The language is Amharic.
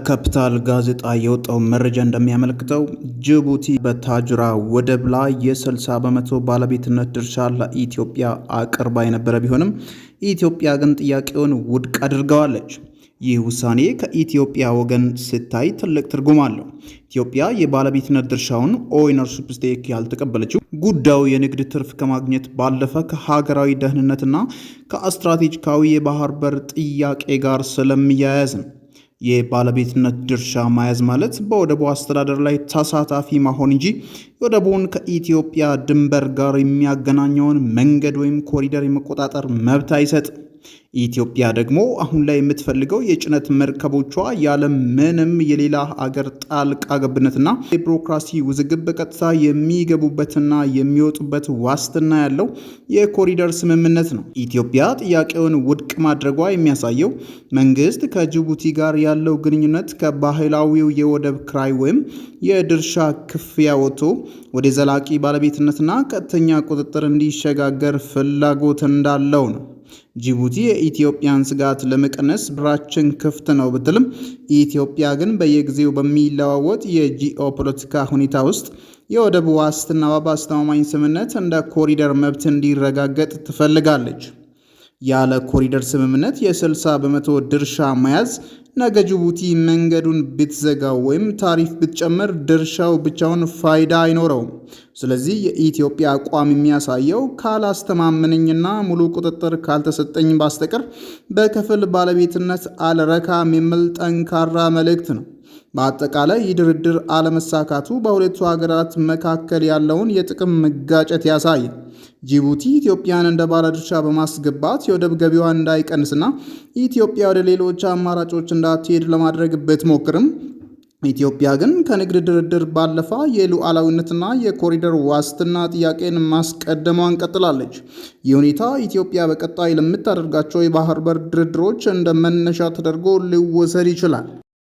ከካፒታል ጋዜጣ የወጣው መረጃ እንደሚያመለክተው ጅቡቲ በታጁራ ወደብ ላይ የ60 በመቶ ባለቤትነት ድርሻ ለኢትዮጵያ አቅርባ የነበረ ቢሆንም ኢትዮጵያ ግን ጥያቄውን ውድቅ አድርገዋለች። ይህ ውሳኔ ከኢትዮጵያ ወገን ሲታይ ትልቅ ትርጉም አለው። ኢትዮጵያ የባለቤትነት ድርሻውን ኦይነርሺፕ ስቴክ ያልተቀበለችው ጉዳዩ የንግድ ትርፍ ከማግኘት ባለፈ ከሀገራዊ ደህንነትና ከስትራቴጂካዊ የባህር በር ጥያቄ ጋር ስለሚያያዝ ነው። የባለቤትነት ድርሻ መያዝ ማለት በወደቡ አስተዳደር ላይ ተሳታፊ መሆን እንጂ ወደቡን ከኢትዮጵያ ድንበር ጋር የሚያገናኘውን መንገድ ወይም ኮሪደር የመቆጣጠር መብት አይሰጥም። ኢትዮጵያ ደግሞ አሁን ላይ የምትፈልገው የጭነት መርከቦቿ ያለ ምንም የሌላ አገር ጣልቃ ገብነትና የቢሮክራሲ ውዝግብ በቀጥታ የሚገቡበትና የሚወጡበት ዋስትና ያለው የኮሪደር ስምምነት ነው። ኢትዮጵያ ጥያቄውን ውድቅ ማድረጓ የሚያሳየው መንግስት ከጅቡቲ ጋር ያለው ግንኙነት ከባህላዊው የወደብ ክራይ ወይም የድርሻ ክፍያ ወጥቶ ወደ ዘላቂ ባለቤትነትና ቀጥተኛ ቁጥጥር እንዲሸጋገር ፍላጎት እንዳለው ነው። ጅቡቲ የኢትዮጵያን ስጋት ለመቀነስ በራችን ክፍት ነው ብትልም ኢትዮጵያ ግን በየጊዜው በሚለዋወጥ የጂኦፖለቲካ ሁኔታ ውስጥ የወደብ ዋስትናዋ በአስተማማኝ ስምምነት እንደ ኮሪደር መብት እንዲረጋገጥ ትፈልጋለች። ያለ ኮሪደር ስምምነት የ60 በመቶ ድርሻ መያዝ ነገ ጅቡቲ መንገዱን ብትዘጋው ወይም ታሪፍ ብትጨምር ድርሻው ብቻውን ፋይዳ አይኖረውም። ስለዚህ የኢትዮጵያ አቋም የሚያሳየው ካላስተማመነኝና ሙሉ ቁጥጥር ካልተሰጠኝ በስተቀር በከፊል ባለቤትነት አልረካም የሚል ጠንካራ መልእክት ነው። በአጠቃላይ ይህ ድርድር አለመሳካቱ በሁለቱ ሀገራት መካከል ያለውን የጥቅም መጋጨት ያሳያል። ጅቡቲ ኢትዮጵያን እንደ ባለድርሻ በማስገባት የወደብ ገቢዋ እንዳይቀንስና ኢትዮጵያ ወደ ሌሎች አማራጮች እንዳትሄድ ለማድረግ ብትሞክርም ኢትዮጵያ ግን ከንግድ ድርድር ባለፈ የሉዓላዊነትና የኮሪደር ዋስትና ጥያቄን ማስቀደሟን ቀጥላለች። ይህ ሁኔታ ኢትዮጵያ በቀጣይ ለምታደርጋቸው የባህር በር ድርድሮች እንደ መነሻ ተደርጎ ሊወሰድ ይችላል።